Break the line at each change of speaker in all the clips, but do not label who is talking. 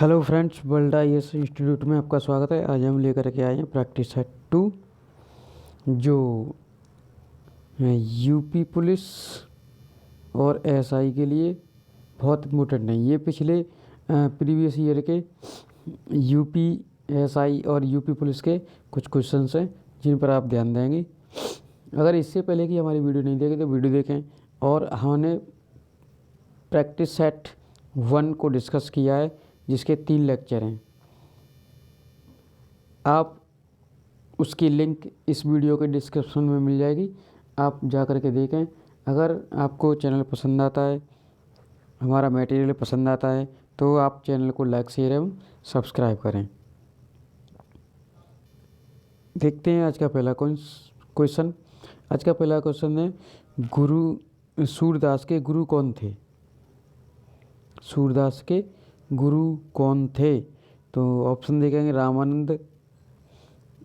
Hello friends, world IAS institute में आपका स्वागत है। आज हम लेकर के आए हैं प्रैक्टिस सेट 2 जो यूपी पुलिस और एसआई के लिए बहुत इम्पोर्टेंट है। ये पिछले प्रीवियस ईयर के यूपी एसआई और यूपी पुलिस के कुछ क्वेश्चंस हैं जिन पर आप ध्यान देंगे। अगर इससे पहले कि हमारी वीडियो नहीं देखे तो वीडियो देखें। और हमने प्रैक्टिस सेट 1 को डिस्कस किया है जिसके 3 लेक्चर हैं। आप उसकी लिंक इस वीडियो के डिस्क्रिप्शन में मिल जाएगी, आप जा कर के देखें। अगर आपको चैनल पसंद आता है, हमारा मटेरियल पसंद आता है तो आप चैनल को लाइक शेयर एवं सब्सक्राइब करें। देखते हैं आज का पहला क्वेश्चन। आज का पहला क्वेश्चन है, गुरु सूरदास के गुरु कौन थे? सूरदास के गुरु कौन थे? तो ऑप्शन देखेंगे रामानंद,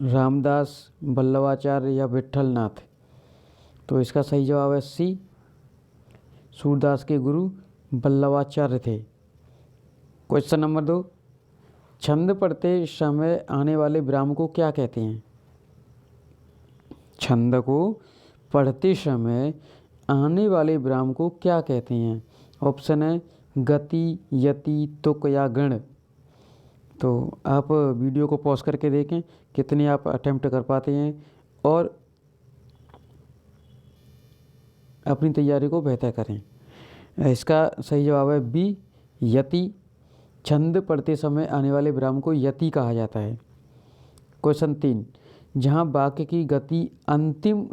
रामदास, वल्लभाचार्य या विट्ठलनाथ। तो इसका सही जवाब है सी, सूरदास के गुरु वल्लभाचार्य थे। क्वेश्चन नंबर 2, छंद पढ़ते समय आने वाले विराम को क्या कहते हैं? छंद को पढ़ते समय आने वाले विराम को क्या कहते हैं? ऑप्शन है गति, यति, तुक या गण। तो आप वीडियो को पॉज करके देखें कितने आप अटेम्प्ट कर पाते हैं और अपनी तैयारी को बेहतर करें। इसका सही जवाब है बी, यति। छंद पढ़ते समय आने वाले विराम को यति कहा जाता है। क्वेश्चन 3, जहाँ वाक्य की गति अंतिम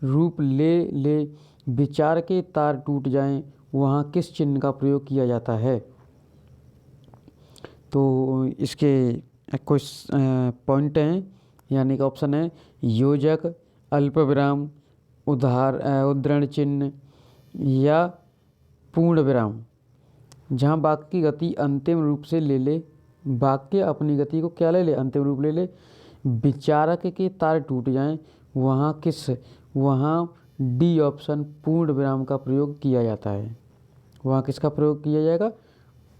रूप ले विचार के तार टूट जाएं, वहाँ किस चिन्ह का प्रयोग किया जाता है? तो इसके कुछ पॉइंट हैं, यानी कि ऑप्शन है योजक, अल्पविराम, उद्धरण चिन्ह या पूर्ण विराम। जहाँ वाक्य की गति अंतिम रूप से ले वाक्य अपनी गति को क्या ले अंतिम रूप ले विचारक के तार टूट जाएं, वहाँ डी ऑप्शन पूर्ण विराम का प्रयोग किया जाता है। वहाँ किसका प्रयोग किया जाएगा?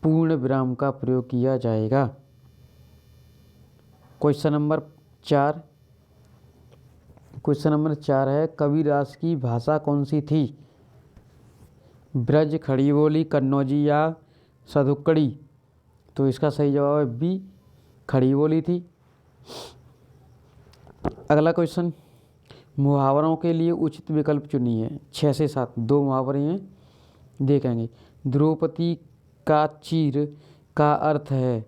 पूर्ण विराम का प्रयोग किया जाएगा। क्वेश्चन नंबर 4 है, कबीरदास की भाषा कौन सी थी? ब्रज, खड़ी बोली, कन्नौजी या सदुक्कड़ी। तो इसका सही जवाब है बी, खड़ी बोली थी। अगला क्वेश्चन, मुहावरों के लिए उचित विकल्प चुनिए। 6 से 7 2 मुहावरे हैं, देखेंगे। द्रौपदी का चीर का अर्थ है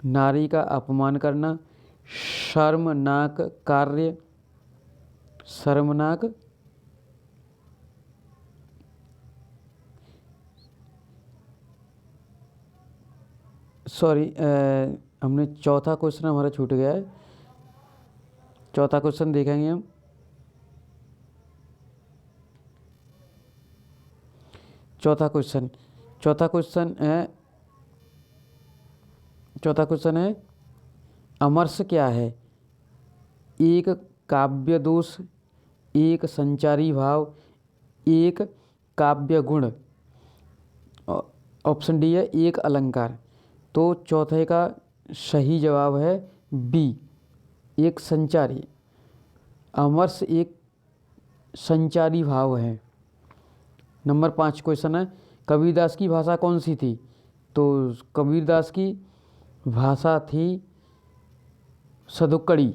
नारी का अपमान करना, शर्मनाक कार्य, हमने चौथा क्वेश्चन हमारा छूट गया है। चौथा क्वेश्चन देखेंगे हम। चौथा क्वेश्चन है अमरस क्या है? एक काव्य दोष, एक संचारी भाव, एक काव्य गुण। ऑप्शन डी है एक अलंकार। तो चौथे का सही जवाब है बी, एक संचारी। अमरस एक संचारी भाव है। नंबर 5 क्वेश्चन है, कबीरदास की भाषा कौन सी थी? तो कबीरदास की भाषा थी सदुक्कड़ी,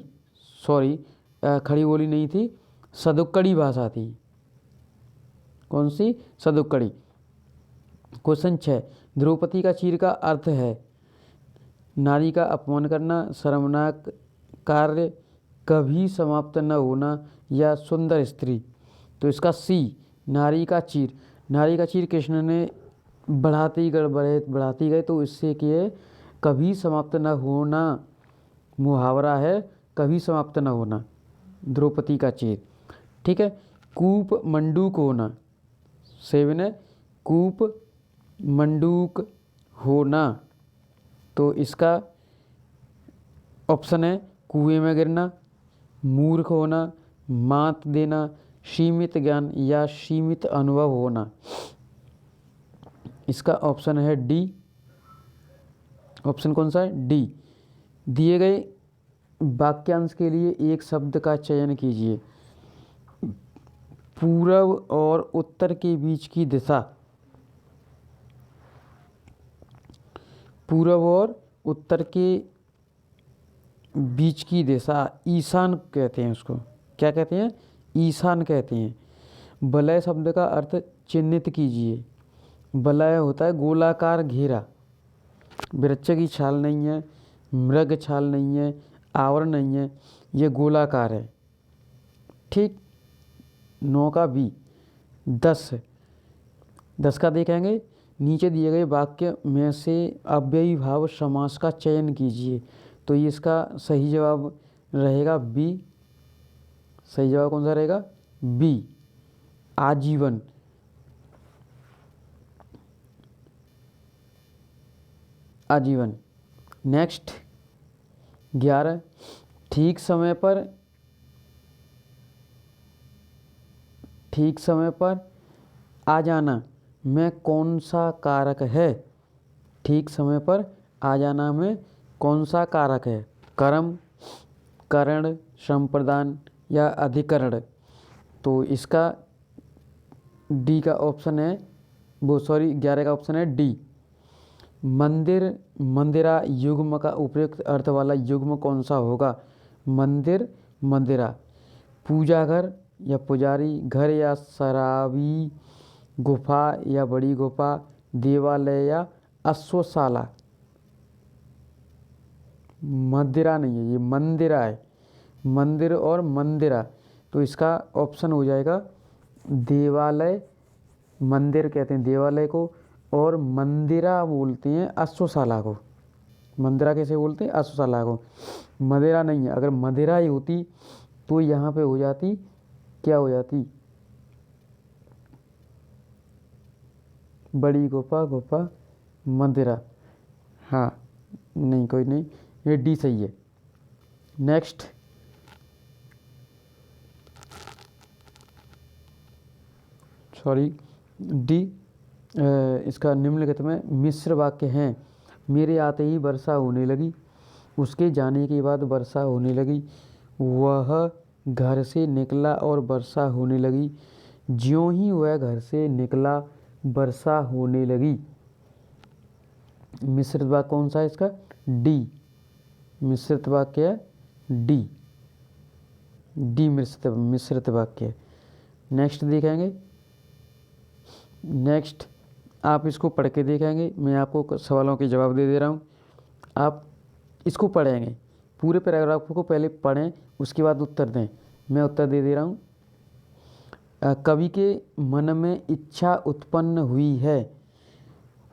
खड़ी बोली नहीं थी, सदुक्कड़ी भाषा थी। कौन सी? सदुक्कड़ी। क्वेश्चन 6, द्रौपदी का चीर का अर्थ है नारी का अपमान करना, शर्मनाक कार्य, कभी समाप्त न होना या सुंदर स्त्री। तो इसका सी, नारी का चीर। नारी का चीर कृष्ण ने बढ़ाती गए तो इससे कि कभी समाप्त न होना मुहावरा है, कभी समाप्त न होना, द्रौपदी का चीर। ठीक है। कूप मंडूक होना, 7 है कूप मंडूक होना। तो इसका ऑप्शन है कुएं में गिरना, मूर्ख होना, मात देना, सीमित ज्ञान या सीमित अनुभव होना। इसका ऑप्शन है डी, ऑप्शन कौन सा है? डी। दिए गए वाक्यांश के लिए एक शब्द का चयन कीजिए। पूर्व और उत्तर के बीच की दिशा। पूर्व और उत्तर के बीच की दिशा ईशान कहते हैं उसको। क्या कहते हैं? ईशान कहते हैं। वलय शब्द का अर्थ चिन्हित कीजिए। वलय होता है गोलाकार घेरा। वृक्ष की छाल नहीं है, मृग छाल नहीं है, आवरण नहीं है, ये गोलाकार है। ठीक। 9 का बी। 10 का देखेंगे। नीचे दिए गए वाक्य में से अव्ययी भाव समास का चयन कीजिए। तो ये इसका सही जवाब रहेगा बी। सही जवाब कौन सा रहेगा? बी, आजीवन। आजीवन। नेक्स्ट 11, ठीक समय पर आ जाना में कौन सा कारक है? ठीक समय पर आ जाना में कौन सा कारक है? कर्म, करण, संप्रदान या अधिकरण? तो इसका डी का ऑप्शन है, 11 का ऑप्शन है डी। मंदिर, मंदिरा युग्म का उपयुक्त अर्थ वाला युग्म कौन सा होगा? मंदिर, मंदिरा। पूजा घर या पुजारी घर या शराबी, गुफा या बड़ी गुफा, देवालय या अश्वशाला? मंदिरा नहीं है, ये मंदिरा है। मंदिर और मंदिरा। तो इसका ऑप्शन हो जाएगा देवालय। मंदिर कहते हैं देवालय को, और मंदिरा बोलते हैं अश्वशाला को। मंदिरा कैसे बोलते हैं? अश्वशाला को। मदिरा नहीं है। अगर मदिरा ही होती तो यहाँ पे हो जाती, क्या हो जाती? बड़ी गुफा, गुफा, मंदिरा। हाँ, नहीं, कोई नहीं, ये डी सही है। Next D. इसका निम्नलिखित में मिश्र वाक्य हैं। मेरे आते ही वर्षा होने लगी, उसके जाने के बाद वर्षा होने लगी, वह घर से निकला और वर्षा होने लगी, ज्यों ही वह घर से निकला वर्षा होने लगी। मिश्रित वाक्य कौन सा है इसका? डी। मिश्रित वाक्य है डी। डी मिश्रित वाक्य है। नेक्स्ट देखेंगे। नेक्स्ट आप इसको पढ़ के देखेंगे। मैं आपको सवालों के जवाब दे रहा हूँ, आप इसको पढ़ेंगे। पूरे पैराग्राफ को पहले पढ़ें, उसके बाद उत्तर दें। मैं उत्तर दे रहा हूँ। कवि के मन में इच्छा उत्पन्न हुई है।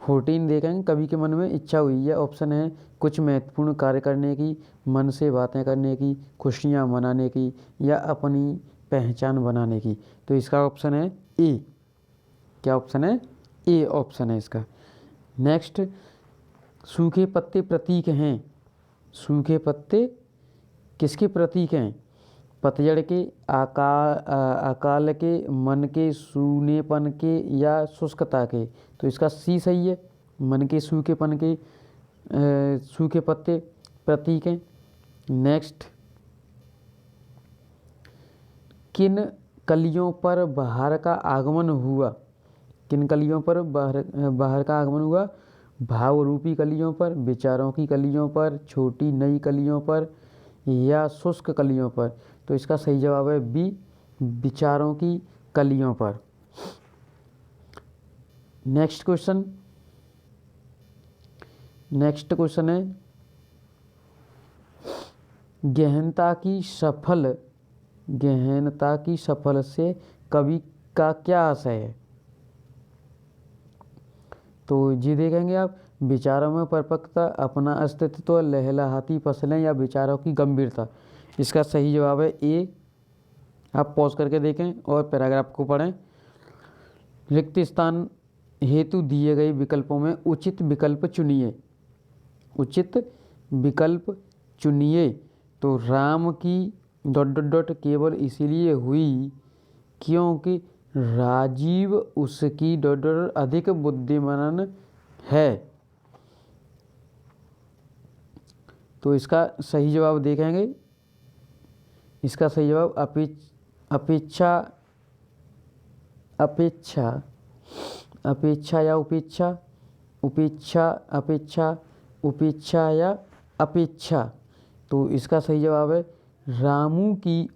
14 देखेंगे। कवि के मन में इच्छा हुई है। ऑप्शन है कुछ महत्वपूर्ण कार्य करने की, मन से बातें करने की, खुशियाँ मनाने की, या अपनी पहचान बनाने की। तो इसका ऑप्शन है ए। क्या ऑप्शन है? ए ऑप्शन है इसका। नेक्स्ट, सूखे पत्ते प्रतीक हैं। सूखे पत्ते किसके प्रतीक हैं? पतझड़ के, अकाल के, मन के, सूनेपन के, या शुष्कता के? तो इसका सी सही है। मन के सूखेपन के सूखे पत्ते प्रतीक हैं। नेक्स्ट, किन कलियों पर बाहर का आगमन हुआ? किन कलियों पर बाहर का आगमन हुआ? भाव रूपी कलियों पर, विचारों की कलियों पर, छोटी नई कलियों पर, या शुष्क कलियों पर? तो इसका सही जवाब है बी, विचारों की कलियों पर। नेक्स्ट क्वेश्चन है, गहनता की सफल से कवि का क्या आशय है? तो जी देखेंगे आप। विचारों में परिपक्वता, अपना अस्तित्व, लहलहाती फसलें, या विचारों की गंभीरता? इसका सही जवाब है ए। आप पॉज करके देखें और पैराग्राफ को पढ़ें। रिक्त स्थान हेतु दिए गए विकल्पों में उचित विकल्प चुनिए। उचित विकल्प चुनिए। तो राम की ... केवल इसीलिए हुई क्योंकि राजीव उसकी ... अधिक बुद्धिमान है। तो इसका सही जवाब देखेंगे, इसका सही जवाब अपेक्षा अपेक्षा अपेक्षा या उपेक्षा, उपेक्षा अपेक्षा, उपेक्षा या अपेक्षा। तो इसका सही जवाब है रामू की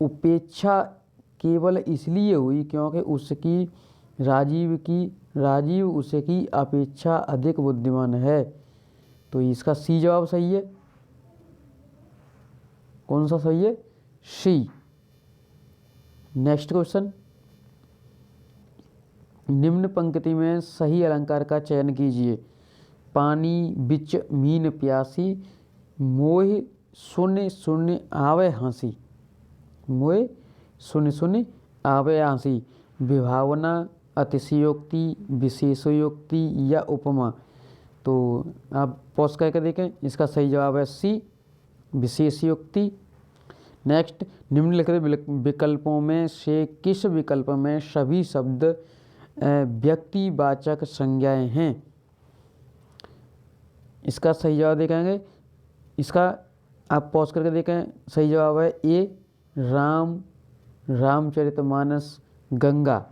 उपेक्षा केवल इसलिए हुई क्योंकि राजीव उसकी अपेक्षा अधिक बुद्धिमान है। तो इसका सी जवाब सही है। कौन सा सही है? सी। नेक्स्ट क्वेश्चन, निम्न पंक्ति में सही अलंकार का चयन कीजिए। पानी बिच मीन प्यासी, मोह शून्य शून्य आवे हंसी, मोह शून्य शून्य आवे हंसी। विभावना, अतिशयोक्ति, विशेषयोक्ति या उपमा। तो आप पॉज करके देखें, इसका सही जवाब है सी, विशेषयोक्ति। नेक्स्ट, निम्नलिखित विकल्पों में से किस विकल्प में सभी शब्द व्यक्तिवाचक संज्ञाएं हैं? इसका सही जवाब देखेंगे, इसका आप पॉज करके देखें, सही जवाब है ए, राम, रामचरितमानस, गंगा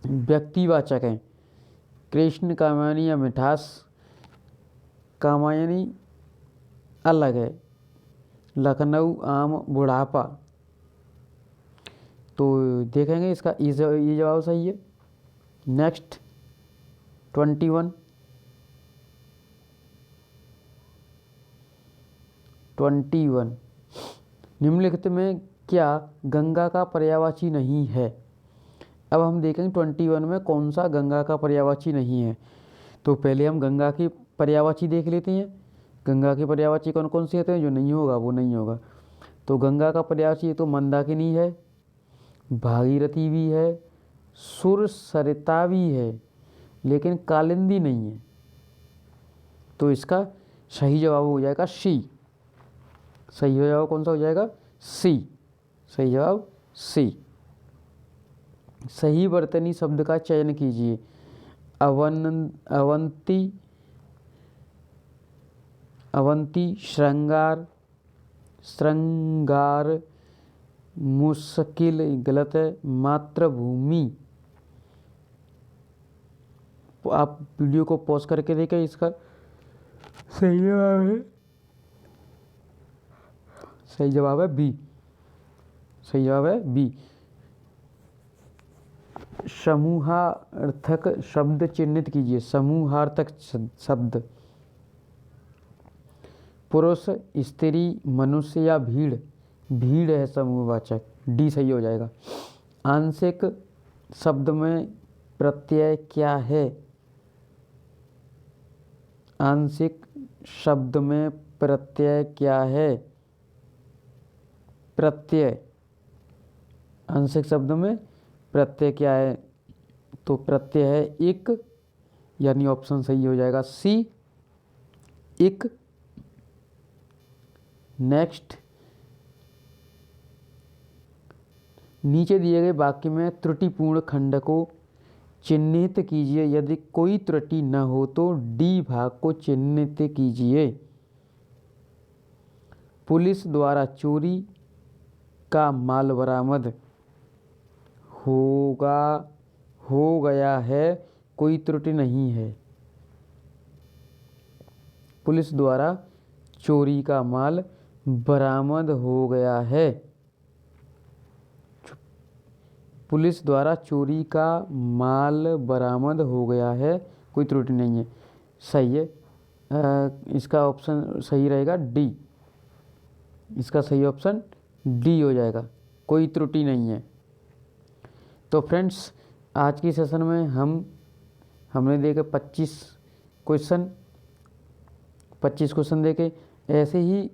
व्यक्तिवाचक हैं। कृष्ण कामायनी या मिठास, कामायनी अलग है। लखनऊ आम बुढ़ापा। तो देखेंगे इसका ये जवाब सही है। नेक्स्ट 21 निम्नलिखित में क्या गंगा का पर्यायवाची नहीं है? अब हम देखेंगे 21 में कौन सा गंगा का पर्यायवाची नहीं है। तो पहले हम गंगा की पर्यायवाची देख लेते हैं। गंगा की पर्यायवाची कौन कौन सी होते हैं? जो नहीं होगा वो नहीं होगा। तो गंगा का पर्यायवाची तो मंदाकिनी है, भागीरथी भी है, सुरसरिता भी है, लेकिन कालिंदी नहीं है। तो इसका सही जवाब हो जाएगा सी। सही जवाब कौन सा हो जाएगा? सी। सही जवाब सी। सही वर्तनी शब्द का चयन कीजिए। अवंती, श्रृंगार, मुश्किल गलत है, मातृभूमि। आप वीडियो को पॉज करके देखें, इसका सही जवाब है, सही जवाब है बी। सही जवाब है बी। समूहार्थक शब्द चिन्हित कीजिए। समूहार्थक शब्द, पुरुष, स्त्री, मनुष्य या भीड़। भीड़ है समूहवाचक, डी सही हो जाएगा। आंशिक शब्द में प्रत्यय क्या है? आंशिक शब्द में प्रत्यय क्या है? प्रत्यय, आंशिक शब्द में प्रत्यय क्या है? तो प्रत्यय है इक, यानी ऑप्शन सही हो जाएगा सी, इक। नेक्स्ट, नीचे दिए गए वाक्य में त्रुटिपूर्ण खंड को चिन्हित कीजिए। यदि कोई त्रुटि न हो तो डी भाग को चिन्हित कीजिए। पुलिस द्वारा चोरी का माल बरामद हो गया है, कोई त्रुटि नहीं है। पुलिस द्वारा चोरी का माल बरामद हो गया है। पुलिस द्वारा चोरी का माल बरामद हो गया है, कोई त्रुटि नहीं है। सही है। इसका ऑप्शन सही रहेगा डी। इसका सही ऑप्शन डी हो जाएगा, कोई त्रुटि नहीं है। तो फ्रेंड्स, आज की सेशन में हमने देखे 25 क्वेश्चन देखे। ऐसे ही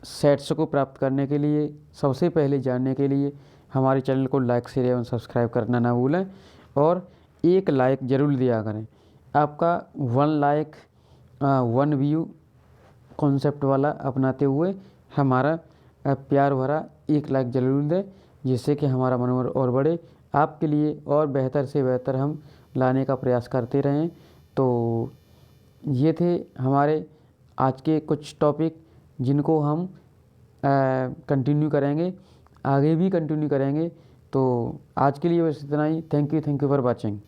सेट्स को प्राप्त करने के लिए, सबसे पहले जानने के लिए हमारे चैनल को लाइक, शेयर एवं सब्सक्राइब करना ना भूलें और एक लाइक ज़रूर दिया करें। आपका 1 लाइक 1 व्यू कॉन्सेप्ट वाला अपनाते हुए हमारा प्यार भरा 1 लाइक ज़रूर दें, जिससे कि हमारा मनोबल और बढ़े। आपके लिए और बेहतर से बेहतर हम लाने का प्रयास करते रहें। तो ये थे हमारे आज के कुछ टॉपिक जिनको हम कंटिन्यू करेंगे, आगे भी कंटिन्यू करेंगे। तो आज के लिए बस इतना ही। Thank you for watching.